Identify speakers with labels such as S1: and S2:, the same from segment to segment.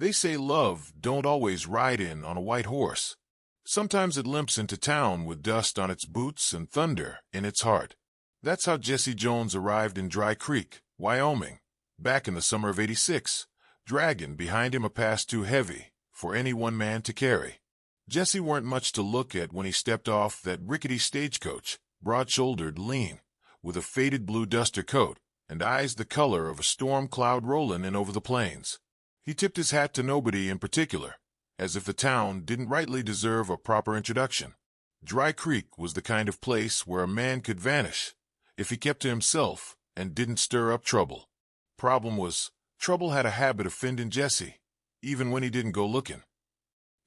S1: They say love don't always ride in on a white horse. Sometimes it limps into town with dust on its boots and thunder in its heart. That's how Jesse Jones arrived in Dry Creek, Wyoming, back in the summer of '86, dragging behind him a past too heavy for any one man to carry. Jesse weren't much to look at when he stepped off that rickety stagecoach, broad-shouldered, lean, with a faded blue duster coat, and eyes the color of a storm cloud rolling in over the plains. He tipped his hat to nobody in particular, as if the town didn't rightly deserve a proper introduction. Dry Creek was the kind of place where a man could vanish if he kept to himself and didn't stir up trouble. Problem was, trouble had a habit of finding Jesse, even when he didn't go looking.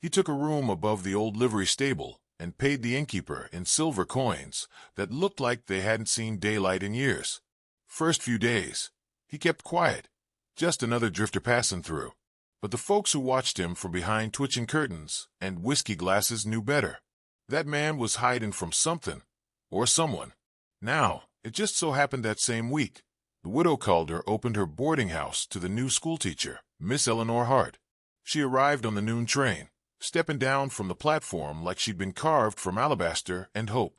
S1: He took a room above the old livery stable and paid the innkeeper in silver coins that looked like they hadn't seen daylight in years. First few days, he kept quiet, just another drifter passing through. But the folks who watched him from behind twitching curtains and whiskey glasses knew better. That man was hiding from something or someone. Now, it just so happened that same week, the widow Calder opened her boarding house to the new schoolteacher, Miss Eleanor Hart. She arrived on the noon train, stepping down from the platform like she'd been carved from alabaster and hope.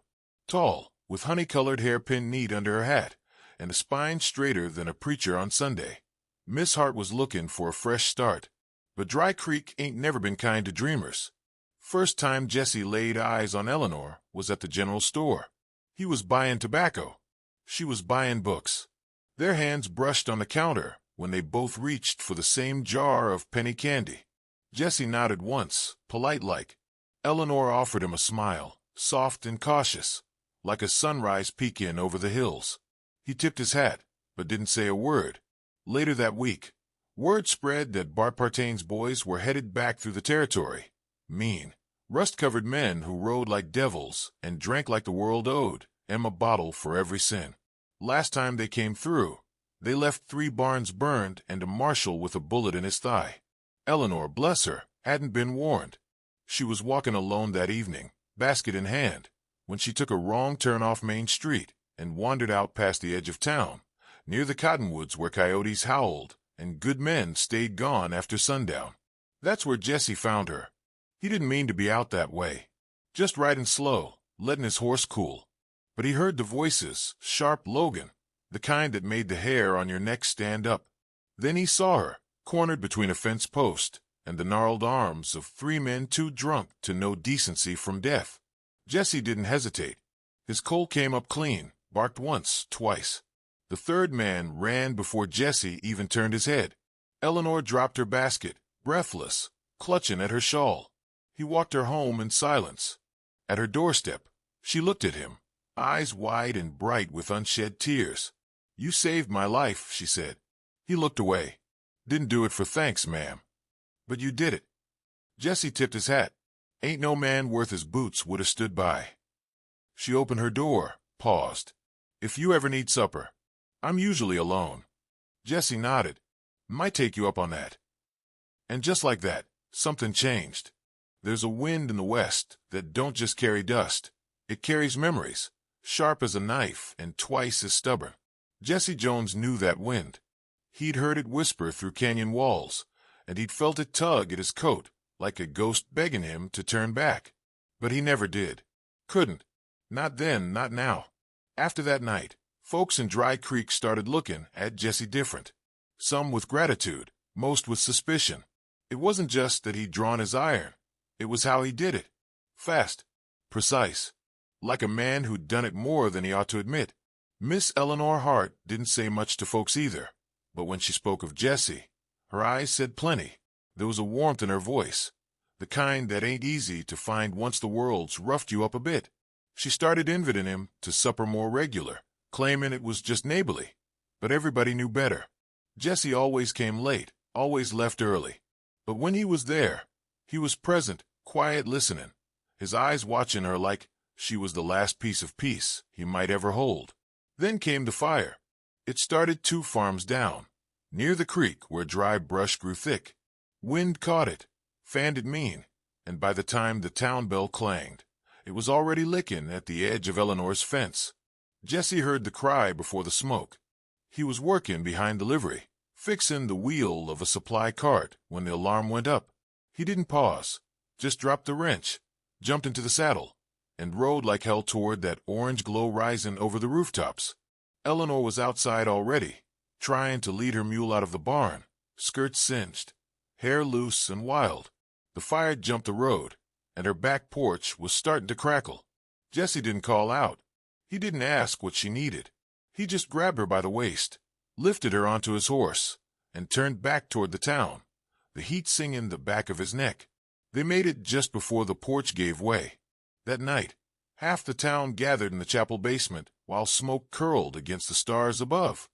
S1: Tall, with honey-colored hair pinned neat under her hat, and a spine straighter than a preacher on Sunday. Miss Hart was looking for a fresh start. But Dry Creek ain't never been kind to dreamers. First time Jesse laid eyes on Eleanor was at the general store. He was buying tobacco. She was buying books. Their hands brushed on the counter when they both reached for the same jar of penny candy. Jesse nodded once, polite-like. Eleanor offered him a smile, soft and cautious, like a sunrise peeking over the hills. He tipped his hat, but didn't say a word. Later that week, word spread that Bart Partain's boys were headed back through the territory. Mean, rust-covered men who rode like devils and drank like the world owed them a bottle for every sin. Last time they came through, they left 3 barns burned and a marshal with a bullet in his thigh. Eleanor, bless her, hadn't been warned. She was walking alone that evening, basket in hand, when she took a wrong turn off Main Street and wandered out past the edge of town, near the cottonwoods where coyotes howled and good men stayed gone after sundown. That's where Jesse found her. He didn't mean to be out that way, just riding slow, letting his horse cool. But he heard the voices, sharp Logan, the kind that made the hair on your neck stand up. Then he saw her, cornered between a fence post and the gnarled arms of 3 men too drunk to know decency from death. Jesse didn't hesitate. His colt came up clean, barked once, twice. The 3rd man ran before Jesse even turned his head. Eleanor dropped her basket, breathless, clutching at her shawl. He walked her home in silence. At her doorstep, she looked at him, eyes wide and bright with unshed tears. "You saved my life," she said. He looked away. "Didn't do it for thanks, ma'am." "But you did it." Jesse tipped his hat. Ain't no man worth his boots would have stood by. She opened her door, paused. "If you ever need supper, I'm usually alone." Jesse nodded. "Might take you up on that." And just like that, something changed. There's a wind in the west that don't just carry dust. It carries memories, sharp as a knife and twice as stubborn. Jesse Jones knew that wind. He'd heard it whisper through canyon walls, and he'd felt it tug at his coat, like a ghost begging him to turn back. But he never did. Couldn't. Not then, not now. After that night, folks in Dry Creek started looking at Jesse different. Some with gratitude, most with suspicion. It wasn't just that he'd drawn his iron. It was how he did it. Fast. Precise. Like a man who'd done it more than he ought to admit. Miss Eleanor Hart didn't say much to folks either. But when she spoke of Jesse, her eyes said plenty. There was a warmth in her voice, the kind that ain't easy to find once the world's roughed you up a bit. She started inviting him to supper more regular, claiming it was just neighborly. But everybody knew better. Jesse always came late, always left early. But when he was there, he was present, quiet listening, his eyes watching her like she was the last piece of peace he might ever hold. Then came the fire. It started 2 farms down, near the creek where dry brush grew thick. Wind caught it, fanned it mean, and by the time the town bell clanged, it was already licking at the edge of Eleanor's fence. Jesse heard the cry before the smoke. He was working behind the livery, fixing the wheel of a supply cart when the alarm went up. He didn't pause, just dropped the wrench, jumped into the saddle, and rode like hell toward that orange glow rising over the rooftops. Eleanor was outside already, trying to lead her mule out of the barn, skirts singed, hair loose and wild. The fire had jumped the road, and her back porch was starting to crackle. Jesse didn't call out. He didn't ask what she needed. He just grabbed her by the waist, lifted her onto his horse, and turned back toward the town, the heat singing the back of his neck. They made it just before the porch gave way. That night, half the town gathered in the chapel basement while smoke curled against the stars above.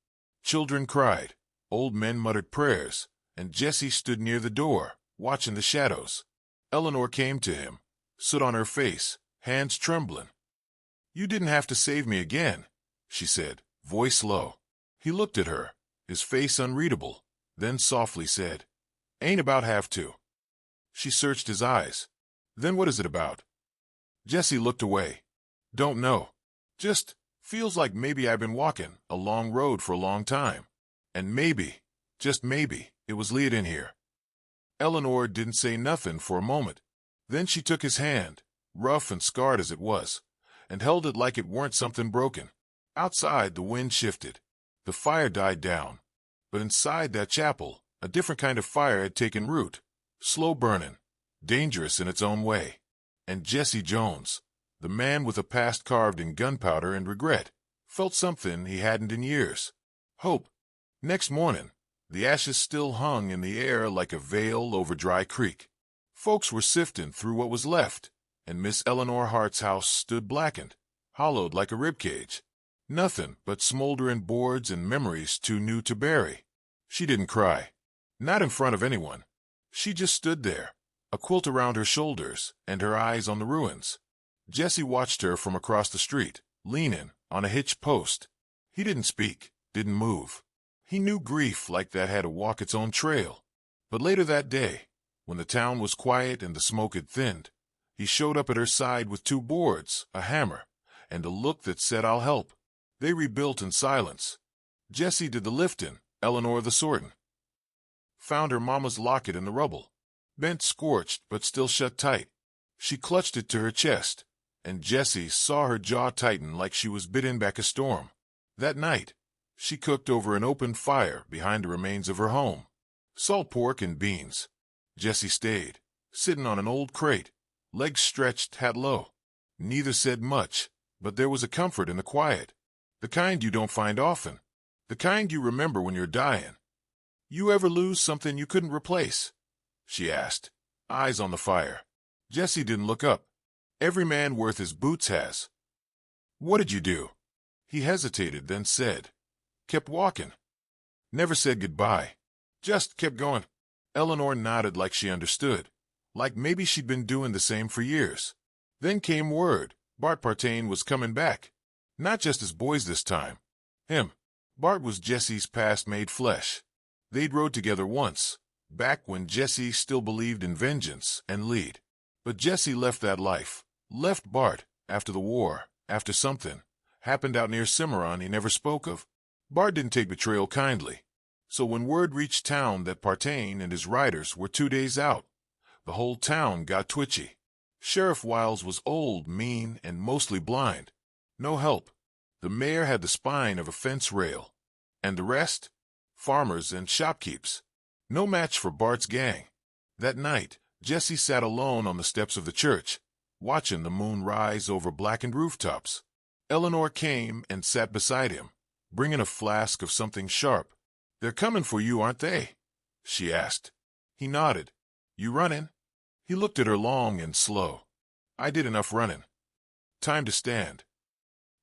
S1: Children cried, old men muttered prayers, and Jesse stood near the door, watching the shadows. Eleanor came to him, stood on her face, hands trembling. "You didn't have to save me again," she said, voice low. He looked at her, his face unreadable, then softly said, "Ain't about have to." She searched his eyes. "Then what is it about?" Jesse looked away. "Don't know. Just feels like maybe I've been walking a long road for a long time. And maybe, just maybe, it was lead in here." Eleanor didn't say nothing for a moment. Then she took his hand, rough and scarred as it was, and held it like it weren't something broken. Outside, the wind shifted. The fire died down. But inside that chapel, a different kind of fire had taken root, slow burning, dangerous in its own way. And Jesse Jones, the man with a past carved in gunpowder and regret, felt something he hadn't in years. Hope. Next morning, the ashes still hung in the air like a veil over Dry Creek. Folks were sifting through what was left, and Miss Eleanor Hart's house stood blackened, hollowed like a ribcage. Nothing but smoldering boards and memories too new to bury. She didn't cry. Not in front of anyone. She just stood there, a quilt around her shoulders and her eyes on the ruins. Jesse watched her from across the street, leaning on a hitched post. He didn't speak, didn't move. He knew grief like that had to walk its own trail. But later that day, when the town was quiet and the smoke had thinned, he showed up at her side with 2 boards, a hammer, and a look that said, "I'll help." They rebuilt in silence. Jesse did the lifting, Eleanor the sorting. Found her mama's locket in the rubble, bent scorched but still shut tight. She clutched it to her chest, and Jesse saw her jaw tighten like she was biting back a storm. That night, she cooked over an open fire behind the remains of her home. Salt pork and beans. Jesse stayed, sitting on an old crate, legs stretched, hat low. Neither said much, but there was a comfort in the quiet. The kind you don't find often. The kind you remember when you're dying. "You ever lose something you couldn't replace?" she asked, eyes on the fire. Jesse didn't look up. "Every man worth his boots has." "What did you do?" He hesitated, then said, "Kept walking. Never said goodbye. Just kept going." Eleanor nodded like she understood, like maybe she'd been doing the same for years. Then came word Bart Partain was coming back. Not just as boys this time. Him. Bart was Jesse's past made flesh. They'd rode together once, back when Jesse still believed in vengeance and lead. But Jesse left that life, left Bart, after the war, after something happened out near Cimarron he never spoke of. Bart didn't take betrayal kindly. So when word reached town that Partain and his riders were 2 days out, the whole town got twitchy. Sheriff Wiles was old, mean, and mostly blind. No help. The mayor had the spine of a fence rail. And the rest? Farmers and shopkeepers. No match for Bart's gang. That night, Jesse sat alone on the steps of the church, watching the moon rise over blackened rooftops. Eleanor came and sat beside him, bringing a flask of something sharp. "They're coming for you, aren't they?" she asked. He nodded. "You running?" He looked at her long and slow. "I did enough running. Time to stand."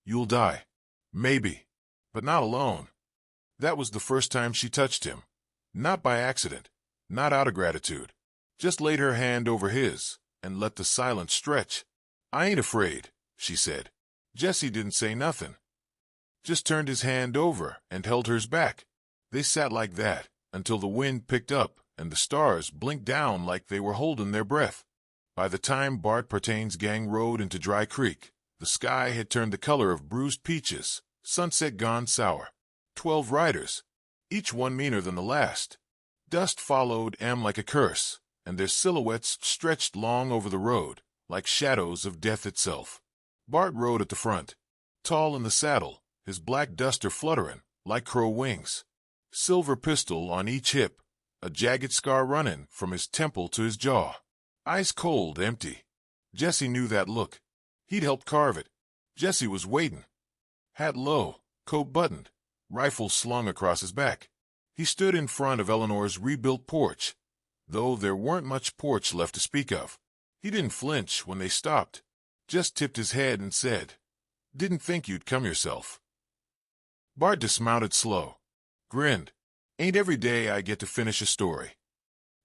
S1: "You'll die. Maybe. But not alone." That was the first time she touched him. Not by accident. Not out of gratitude. Just laid her hand over his and let the silence stretch. "I ain't afraid," she said. Jesse didn't say nothing. Just turned his hand over and held hers back. They sat like that until the wind picked up and the stars blinked down like they were holding their breath. By the time Bart Partain's gang rode into Dry Creek, the sky had turned the color of bruised peaches, sunset gone sour. 12 riders. each one meaner than the last. Dust followed them like a curse, and their silhouettes stretched long over the road, like shadows of death itself. Bart rode at the front, tall in the saddle, his black duster fluttering like crow wings. Silver pistol on each hip, a jagged scar running from his temple to his jaw. Ice cold, empty. Jesse knew that look. He'd helped carve it. Jesse was waiting. Hat low, coat buttoned, rifle slung across his back. He stood in front of Eleanor's rebuilt porch, though there weren't much porch left to speak of. He didn't flinch when they stopped, just tipped his head and said, "Didn't think you'd come yourself." Bart dismounted slow, grinned. "Ain't every day I get to finish a story."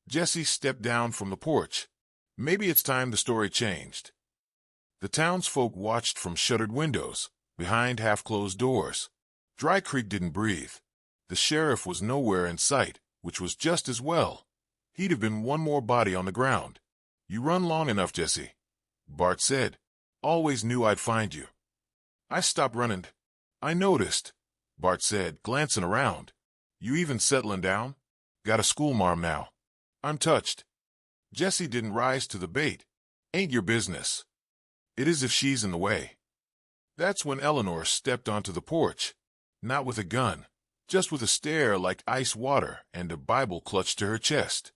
S1: Jesse stepped down from the porch. Maybe it's time the story changed. The townsfolk watched from shuttered windows, behind half-closed doors. Dry Creek didn't breathe. The sheriff was nowhere in sight, which was just as well. He'd have been one more body on the ground. "You run long enough, Jesse," Bart said. "Always knew I'd find you." "I stopped running. I noticed," Bart said, glancing around. "You even settling down? Got a schoolmarm now." "I'm touched." Jesse didn't rise to the bait. "Ain't your business." "It is if she's in the way." That's when Eleanor stepped onto the porch, not with a gun, just with a stare like ice water and a Bible clutched to her chest.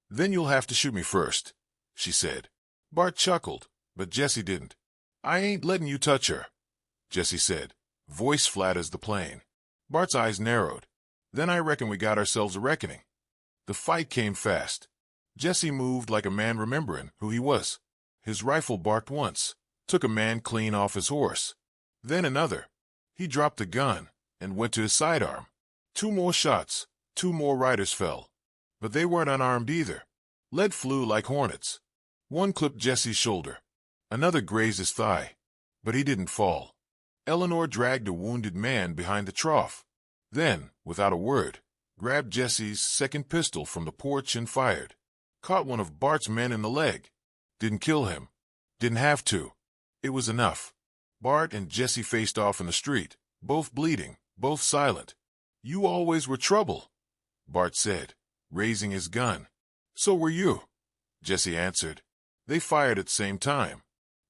S1: "Then you'll have to shoot me first," she said. Bart chuckled, but Jesse didn't. "I ain't letting you touch her," Jesse said, voice flat as the plane. Bart's eyes narrowed. "Then I reckon we got ourselves a reckoning." The fight came fast. Jesse moved like a man remembering who he was. His rifle barked once, took a man clean off his horse. Then another. He dropped the gun and went to his sidearm. 2 more shots, 2 more riders fell. But they weren't unarmed either. Lead flew like hornets. One clipped Jesse's shoulder. Another grazed his thigh. But he didn't fall. Eleanor dragged a wounded man behind the trough. Then, without a word, grabbed Jesse's second pistol from the porch and fired. Caught one of Bart's men in the leg. Didn't kill him. Didn't have to. It was enough. Bart and Jesse faced off in the street, both bleeding, both silent. "You always were trouble," Bart said, raising his gun. "So were you," Jesse answered. They fired at the same time.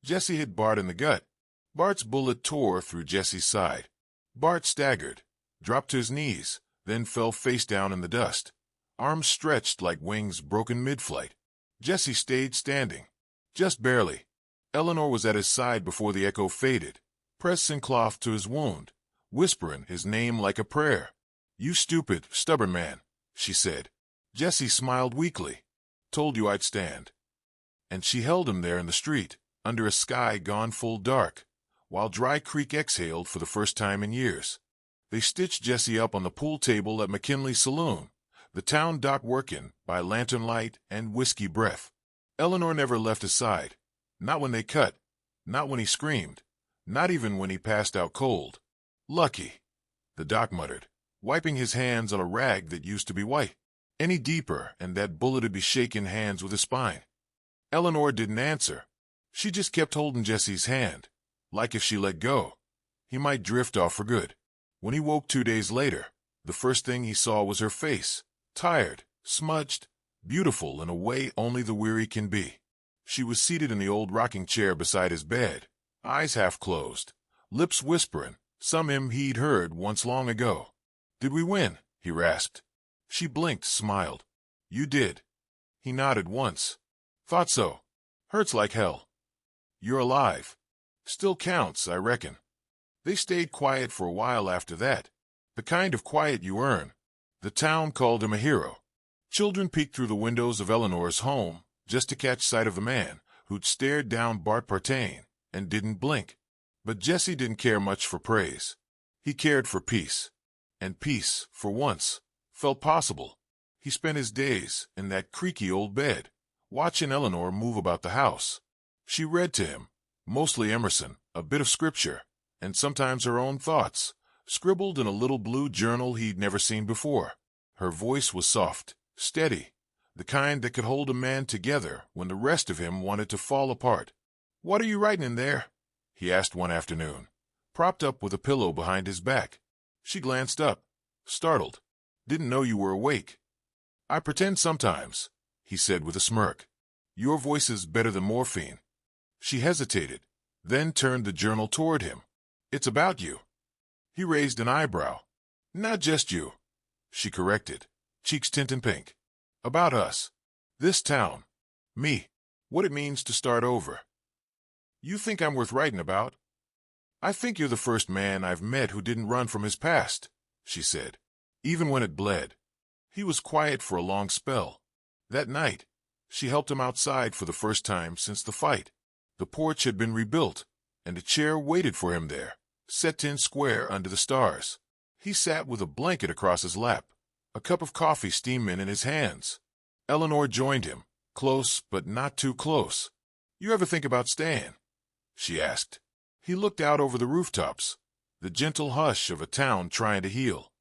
S1: Jesse hit Bart in the gut. Bart's bullet tore through Jesse's side. Bart staggered, dropped to his knees, then fell face down in the dust, arms stretched like wings broken mid-flight. Jesse stayed standing, just barely. Eleanor was at his side before the echo faded, pressing cloth to his wound, whispering his name like a prayer. "You stupid, stubborn man," she said. Jesse smiled weakly. "Told you I'd stand." And she held him there in the street, under a sky gone full dark, while Dry Creek exhaled for the first time in years. They stitched Jesse up on the pool table at McKinley's saloon, the town dock working by lantern light and whiskey breath. Eleanor never left his side. Not when they cut, not when he screamed, not even when he passed out cold. "Lucky," the doc muttered, wiping his hands on a rag that used to be white. Any deeper and that bullet'd be shaking hands with his spine. Eleanor didn't answer. She just kept holding Jesse's hand, like if she let go, he might drift off for good. When he woke 2 days later, the first thing he saw was her face, tired, smudged, beautiful in a way only the weary can be. She was seated in the old rocking chair beside his bed, eyes half closed, lips whispering, some hymn he'd heard once long ago. "Did we win?" he rasped. She blinked, smiled. "You did." He nodded once. "Thought so. Hurts like hell." "You're alive. Still counts, I reckon." They stayed quiet for a while after that, the kind of quiet you earn. The town called him a hero. Children peeked through the windows of Eleanor's home just to catch sight of the man who'd stared down Bart Partain and didn't blink. But Jesse didn't care much for praise. He cared for peace. And peace, for once, felt possible. He spent his days in that creaky old bed, watching Eleanor move about the house. She read to him, mostly Emerson, a bit of scripture, and sometimes her own thoughts, scribbled in a little blue journal he'd never seen before. Her voice was soft, steady, the kind that could hold a man together when the rest of him wanted to fall apart. "What are you writing in there?" he asked one afternoon, propped up with a pillow behind his back. She glanced up, startled. Didn't know you were awake. I pretend sometimes, he said with a smirk. Your voice is better than morphine. She hesitated, then turned the journal toward him. It's about you. He raised an eyebrow. Not just you, she corrected, cheeks tinted pink. About us. This town. Me. What it means to start over. You think I'm worth writing about? I think you're the first man I've met who didn't run from his past, she said, even when it bled. He was quiet for a long spell. That night, she helped him outside for the first time since the fight. The porch had been rebuilt, and a chair waited for him there, set in square under the stars. He sat with a blanket across his lap, a cup of coffee steaming in his hands. Eleanor joined him, close but not too close. You ever think about staying? She asked. He looked out over the rooftops, the gentle hush of a town trying to heal.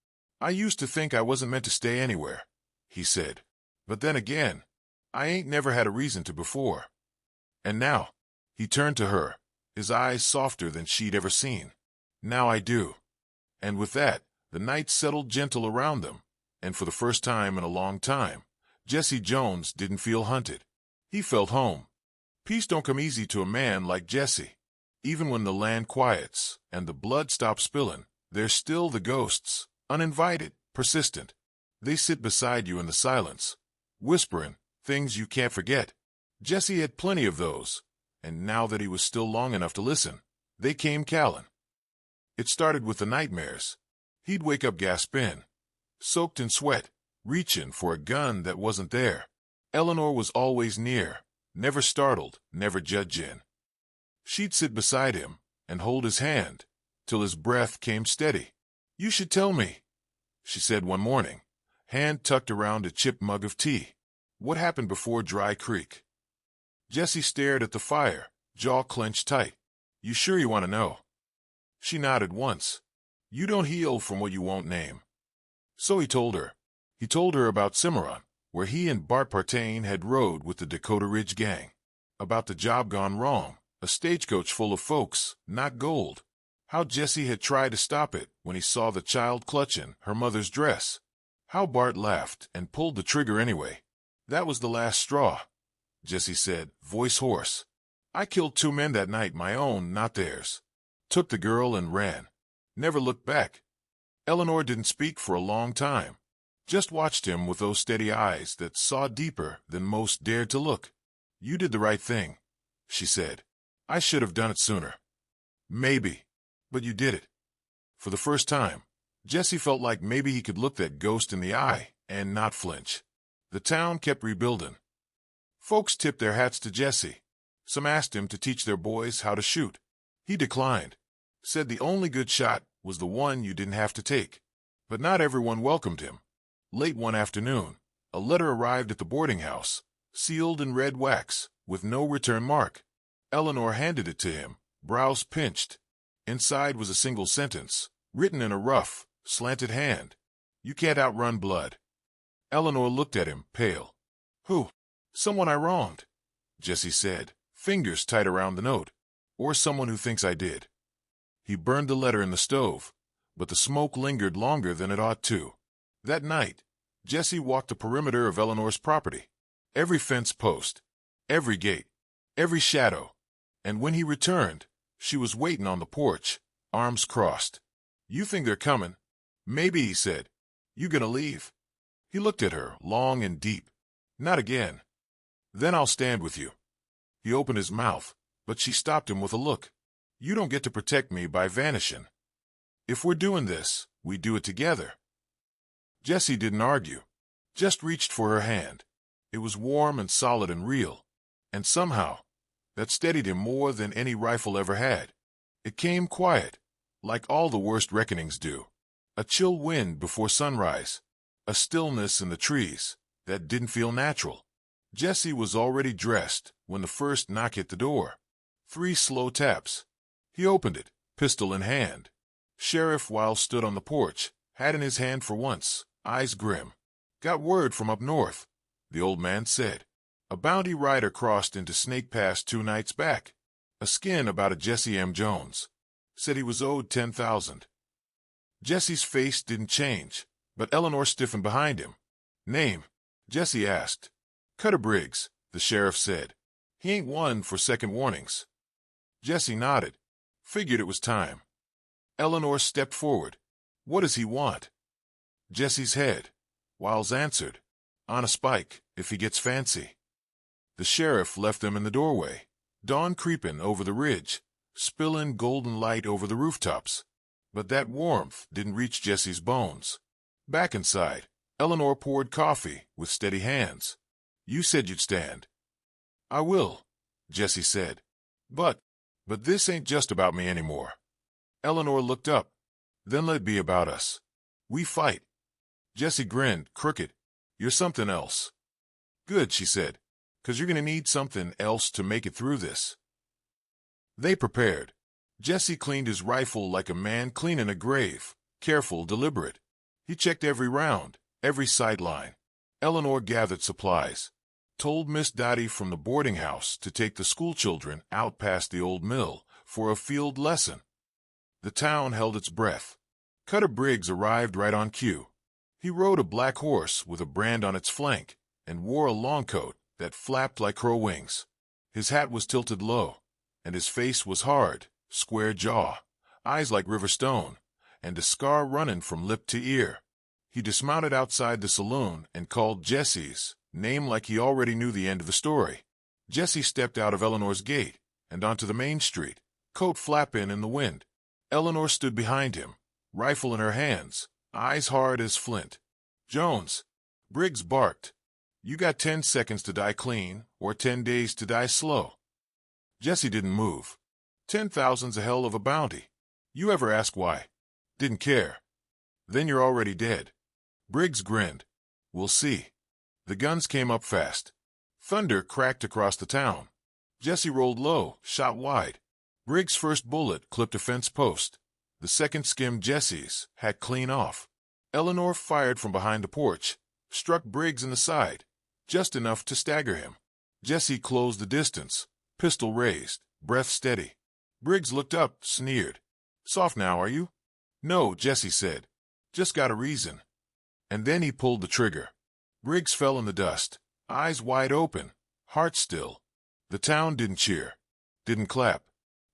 S1: I used to think I wasn't meant to stay anywhere, he said. But then again, I ain't never had a reason to before. And now, he turned to her, his eyes softer than she'd ever seen. Now I do. And with that, the night settled gentle around them, and for the first time in a long time, Jesse Jones didn't feel hunted. He felt home. Peace don't come easy to a man like Jesse. Even when the land quiets and the blood stops spilling, there's still the ghosts, uninvited, persistent. They sit beside you in the silence, whispering things you can't forget. Jesse had plenty of those, and now that he was still long enough to listen, they came calling. It started with the nightmares. He'd wake up gasping, soaked in sweat, reaching for a gun that wasn't there. Eleanor was always near, never startled, never judging. She'd sit beside him and hold his hand till his breath came steady. You should tell me, she said one morning, hand tucked around a chipped mug of tea. What happened before Dry Creek? Jesse stared at the fire, jaw clenched tight. You sure you want to know? She nodded once. You don't heal from what you won't name. So he told her. He told her about Cimarron, where he and Bart Partain had rode with the Dakota Ridge gang. About the job gone wrong, a stagecoach full of folks, not gold. How Jesse had tried to stop it when he saw the child clutching her mother's dress. How Bart laughed and pulled the trigger anyway. That was the last straw, Jesse said, voice hoarse. I killed 2 men that night, my own, not theirs. Took the girl and ran. Never looked back. Eleanor didn't speak for a long time. Just watched him with those steady eyes that saw deeper than most dared to look. You did the right thing, she said. I should have done it sooner. Maybe. But you did it. For the first time, Jesse felt like maybe he could look that ghost in the eye and not flinch. The town kept rebuilding. Folks tipped their hats to Jesse. Some asked him to teach their boys how to shoot. He declined. Said the only good shot was the one you didn't have to take. But not everyone welcomed him. Late one afternoon, a letter arrived at the boarding house, sealed in red wax, with no return mark. Eleanor handed it to him, brows pinched. Inside was a single sentence, written in a rough, slanted hand. You can't outrun blood. Eleanor looked at him, pale. Who? Someone I wronged, Jesse said, fingers tight around the note. Or someone who thinks I did. He burned the letter in the stove, but the smoke lingered longer than it ought to. That night, Jesse walked the perimeter of Eleanor's property. Every fence post, every gate, every shadow. And when he returned, she was waiting on the porch, arms crossed. You think they're coming? Maybe, he said. You gonna leave? He looked at her, long and deep. Not again. Then I'll stand with you. He opened his mouth, but she stopped him with a look. You don't get to protect me by vanishing. If we're doing this, we do it together. Jesse didn't argue, just reached for her hand. It was warm and solid and real, and somehow, that steadied him more than any rifle ever had. It came quiet, like all the worst reckonings do. A chill wind before sunrise, a stillness in the trees that didn't feel natural. Jesse was already dressed when the first knock hit the door. 3 slow taps. He opened it, pistol in hand. Sheriff Wiles stood on the porch, hat in his hand for once, eyes grim. Got word from up north, the old man said. A bounty rider crossed into Snake Pass 2 nights back. A skin about a Jesse M. Jones. Said he was owed $10,000. Jesse's face didn't change, But Eleanor stiffened behind him. "Name?" Jesse asked. "Cutter Briggs," the sheriff said. "He ain't one for second warnings." Jesse nodded. Figured it was time. Eleanor stepped forward. "What does he want?" Jesse's head. Wiles answered, "On a spike, if he gets fancy." The sheriff left them in the doorway. Dawn creeping over the ridge, spilling golden light over the rooftops. But that warmth didn't reach Jesse's bones. Back inside, Eleanor poured coffee with steady hands. "You said you'd stand." "I will," Jesse said. But this ain't just about me anymore." Eleanor looked up. "Then let it be about us. We fight." Jesse grinned, crooked. "You're something else." "Good," she said, "'cause you're gonna need something else to make it through this." They prepared. Jesse cleaned his rifle like a man cleaning a grave, careful, deliberate. He checked every round, every sight line. Eleanor gathered supplies, told Miss Dottie from the boarding house to take the schoolchildren out past the old mill for a field lesson. The town held its breath. Cutter Briggs arrived right on cue. He rode a black horse with a brand on its flank and wore a long coat that flapped like crow wings. His hat was tilted low, and his face was hard, square jaw, eyes like river stone, and a scar running from lip to ear. He dismounted outside the saloon and called Jesse's name like he already knew the end of the story. Jesse stepped out of Eleanor's gate and onto the main street, coat flapping in the wind. Eleanor stood behind him, rifle in her hands, eyes hard as flint. "Jones," Briggs barked. "You got 10 seconds to die clean or 10 days to die slow." Jesse didn't move. 10,000's a hell of a bounty. You ever ask why? Didn't care. Then you're already dead. Briggs grinned. "We'll see." The guns came up fast. Thunder cracked across the town. Jesse rolled low, shot wide. Briggs' first bullet clipped a fence post. The second skimmed Jesse's, hat clean off. Eleanor fired from behind the porch, struck Briggs in the side, just enough to stagger him. Jesse closed the distance, pistol raised, breath steady. Briggs looked up, sneered. "Soft now, are you?" "No," Jesse said. "Just got a reason." And then he pulled the trigger. Briggs fell in the dust, eyes wide open, heart still. The town didn't cheer, didn't clap,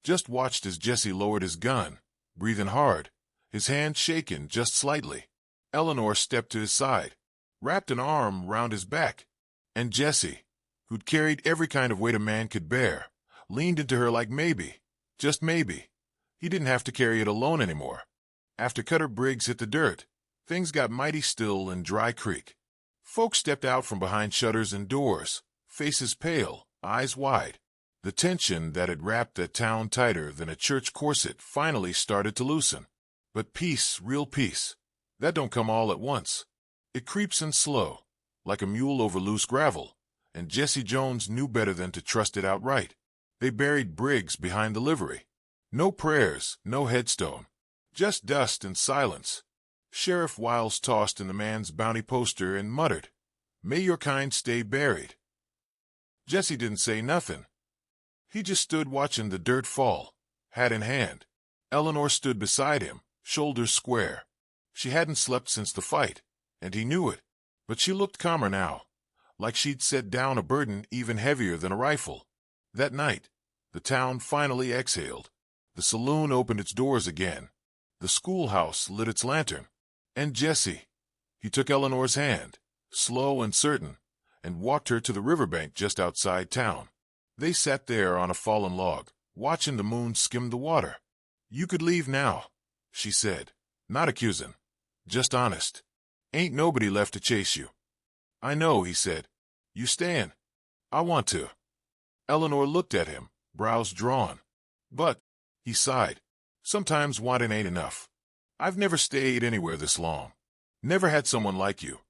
S1: just watched as Jesse lowered his gun, breathing hard, his hand shaking just slightly. Eleanor stepped to his side, wrapped an arm round his back, and Jesse, who'd carried every kind of weight a man could bear, leaned into her like maybe, just maybe, he didn't have to carry it alone anymore. After Cutter Briggs hit the dirt, things got mighty still in Dry Creek. Folks stepped out from behind shutters and doors, faces pale, eyes wide. The tension that had wrapped that town tighter than a church corset finally started to loosen. But peace, real peace, that don't come all at once. It creeps in slow, like a mule over loose gravel, and Jesse Jones knew better than to trust it outright. They buried Briggs behind the livery. No prayers, no headstone, just dust and silence. Sheriff Wiles tossed in the man's bounty poster and muttered, "May your kind stay buried." Jesse didn't say nothing. He just stood watching the dirt fall, hat in hand. Eleanor stood beside him, shoulders square. She hadn't slept since the fight, and he knew it, but she looked calmer now, like she'd set down a burden even heavier than a rifle. That night, the town finally exhaled. The saloon opened its doors again. The schoolhouse lit its lantern. And Jesse, he took Eleanor's hand, slow and certain, and walked her to the riverbank just outside town. They sat there on a fallen log, watching the moon skim the water. "You could leave now," she said, not accusing, just honest. "Ain't nobody left to chase you." "I know," he said. "You stayin'?" "I want to." Eleanor looked at him, brows drawn. "But," he sighed, "sometimes wanting ain't enough. I've never stayed anywhere this long. Never had someone like you.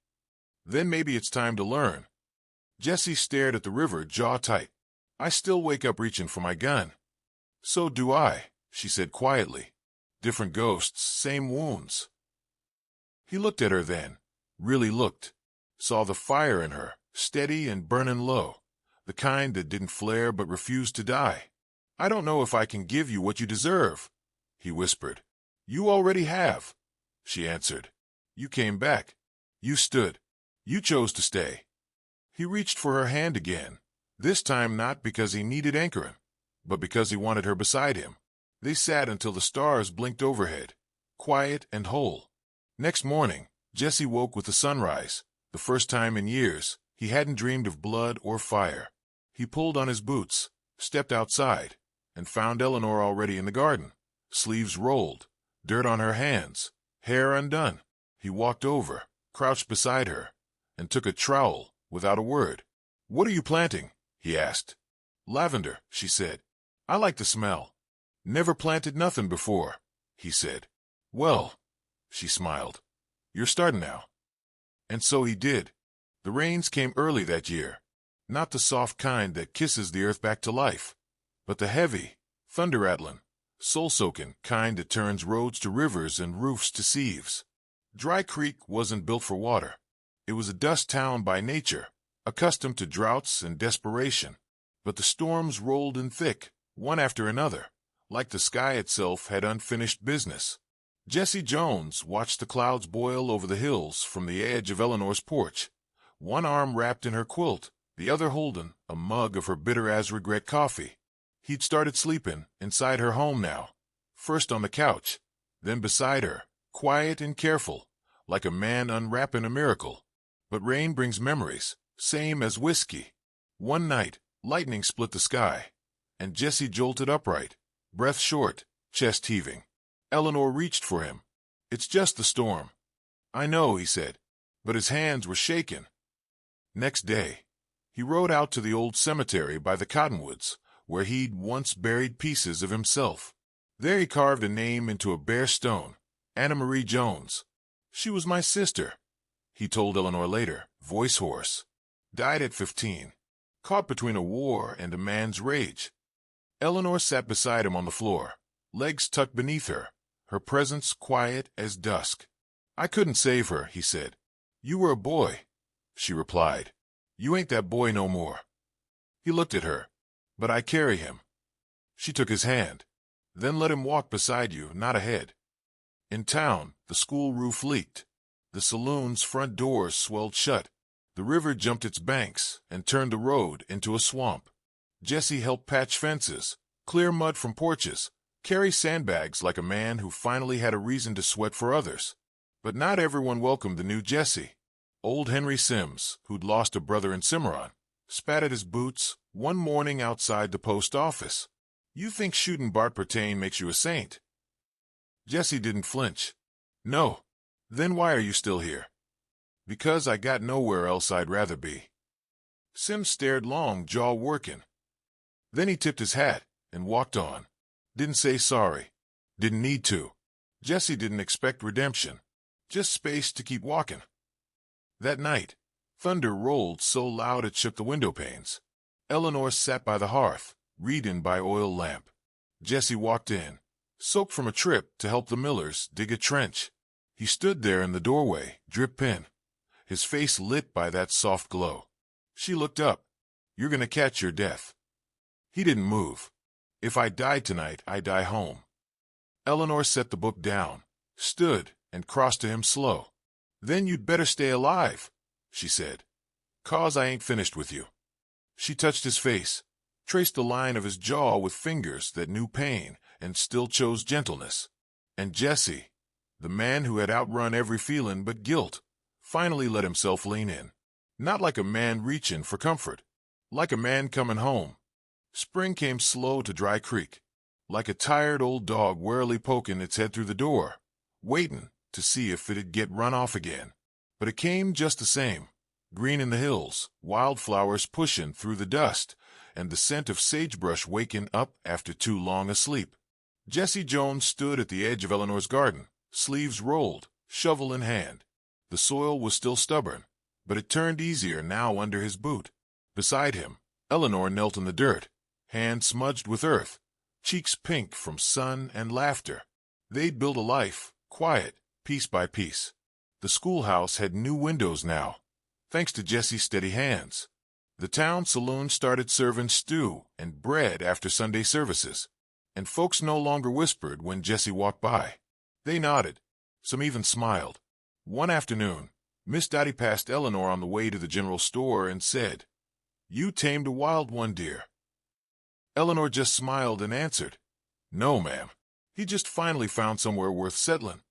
S1: Then maybe it's time to learn." Jesse stared at the river, jaw tight. "I still wake up reaching for my gun." "So do I," she said quietly. "Different ghosts, same wounds." He looked at her then, really looked, saw the fire in her, steady and burning low, the kind that didn't flare but refused to die. "I don't know if I can give you what you deserve," he whispered. "You already have," she answered. You came back. You stood. You chose to stay. He reached for her hand again, this time not because he needed anchoring, but because he wanted her beside him. They sat until the stars blinked overhead, quiet and whole. Next morning, Jesse woke with the sunrise. The first time in years, he hadn't dreamed of blood or fire. He pulled on his boots, stepped outside, and found Eleanor already in the garden, sleeves rolled, dirt on her hands, hair undone. He walked over, crouched beside her, and took a trowel, without a word. "What are you planting?" he asked. "Lavender," she said. "I like the smell." "Never planted nothing before," he said. "Well," she smiled, "you're starting now." And so he did. The rains came early that year, not the soft kind that kisses the earth back to life, but the heavy, thunder-rattling, soul-soaking kind that turns roads to rivers and roofs to sieves. Dry Creek wasn't built for water. It was a dust town by nature, accustomed to droughts and desperation. But the storms rolled in thick, one after another, like the sky itself had unfinished business. Jesse Jones watched the clouds boil over the hills from the edge of Eleanor's porch, one arm wrapped in her quilt, the other holding a mug of her bitter-as-regret coffee. He'd started sleeping inside her home now, first on the couch, then beside her, quiet and careful, like a man unwrapping a miracle. But rain brings memories, same as whiskey. One night, lightning split the sky, and Jesse jolted upright, breath short, chest heaving. Eleanor reached for him. "It's just the storm." "I know," he said, but his hands were shaking. Next day, he rode out to the old cemetery by the cottonwoods, where he'd once buried pieces of himself. There he carved a name into a bare stone, Anna Marie Jones. "She was my sister," he told Eleanor later, voice hoarse. "Died at 15, caught between a war and a man's rage." Eleanor sat beside him on the floor, legs tucked beneath her, her presence quiet as dusk. "I couldn't save her," he said. "You were a boy," she replied. "You ain't that boy no more." He looked at her. "But I carry him." She took his hand. "Then let him walk beside you, not ahead." In town, the school roof leaked. The saloon's front doors swelled shut. The river jumped its banks and turned the road into a swamp. Jesse helped patch fences, clear mud from porches, carry sandbags like a man who finally had a reason to sweat for others. But not everyone welcomed the new Jesse. Old Henry Sims, who'd lost a brother in Cimarron, spat at his boots one morning outside the post office. "You think shooting Bart Pertain makes you a saint?" Jesse didn't flinch. "No." "Then why are you still here?" "Because I got nowhere else I'd rather be." Sims stared long, jaw working. Then he tipped his hat and walked on. Didn't say sorry. Didn't need to. Jesse didn't expect redemption. Just space to keep walking. That night, thunder rolled so loud it shook the window panes. Eleanor sat by the hearth, reading by oil lamp. Jesse walked in, soaked from a trip to help the Millers dig a trench. He stood there in the doorway, drip pen, his face lit by that soft glow. She looked up. "You're gonna catch your death." He didn't move. "If I die tonight, I die home." Eleanor set the book down, stood, and crossed to him slow. "Then you'd better stay alive," she said, "'cause I ain't finished with you." She touched his face, traced the line of his jaw with fingers that knew pain and still chose gentleness. And Jesse, the man who had outrun every feeling but guilt, finally let himself lean in. Not like a man reaching for comfort, like a man coming home. Spring came slow to Dry Creek, like a tired old dog warily poking its head through the door, waiting to see if it'd get run off again. But it came just the same, green in the hills, wildflowers pushing through the dust, and the scent of sagebrush waking up after too long a sleep. Jesse Jones stood at the edge of Eleanor's garden, sleeves rolled, shovel in hand. The soil was still stubborn, but it turned easier now under his boot. Beside him, Eleanor knelt in the dirt, hands smudged with earth, cheeks pink from sun and laughter. They'd built a life, quiet, piece by piece. The schoolhouse had new windows now, thanks to Jesse's steady hands. The town saloon started serving stew and bread after Sunday services, and folks no longer whispered when Jesse walked by. They nodded. Some even smiled. One afternoon, Miss Dottie passed Eleanor on the way to the general store and said, "You tamed a wild one, dear." Eleanor just smiled and answered, "No, ma'am. He just finally found somewhere worth settling."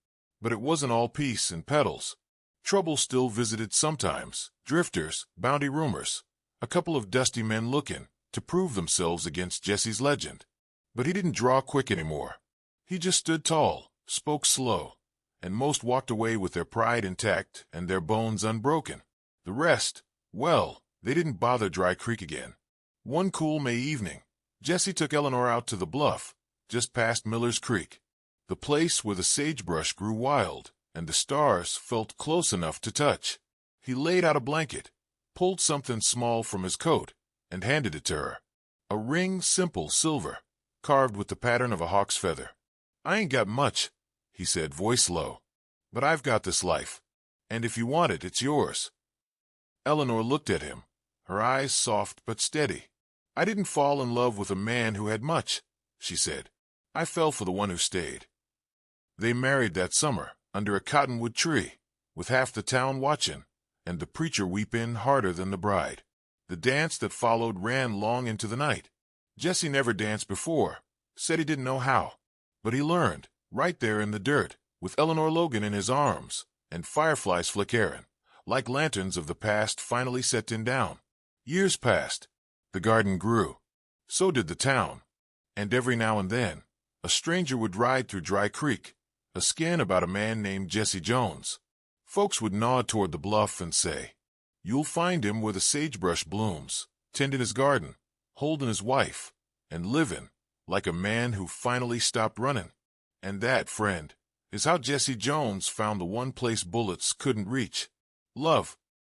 S1: But it wasn't all peace and petals. Trouble still visited sometimes, drifters, bounty rumors, a couple of dusty men looking to prove themselves against Jesse's legend. But he didn't draw quick anymore. He just stood tall, spoke slow, and most walked away with their pride intact and their bones unbroken. The rest, well, they didn't bother Dry Creek again. One cool May evening, Jesse took Eleanor out to the bluff, just past Miller's Creek, the place where the sagebrush grew wild and the stars felt close enough to touch. He laid out a blanket, pulled something small from his coat, and handed it to her. A ring, simple silver, carved with the pattern of a hawk's feather. "I ain't got much," he said, voice low, "but I've got this life, and if you want it, it's yours." Eleanor looked at him, her eyes soft but steady. "I didn't fall in love with a man who had much," she said. "I fell for the one who stayed." They married that summer, under a cottonwood tree, with half the town watching, and the preacher weeping harder than the bride. The dance that followed ran long into the night. Jesse never danced before, said he didn't know how, but he learned, right there in the dirt, with Eleanor Logan in his arms, and fireflies flickering, like lanterns of the past finally setting down. Years passed. The garden grew. So did the town. And every now and then, a stranger would ride through Dry Creek, a skin about a man named Jesse Jones. Folks would nod toward the bluff and say, "You'll find him where the sagebrush blooms, tending his garden, holding his wife, and living like a man who finally stopped running." And that, friend, is how Jesse Jones found the one place bullets couldn't reach: love.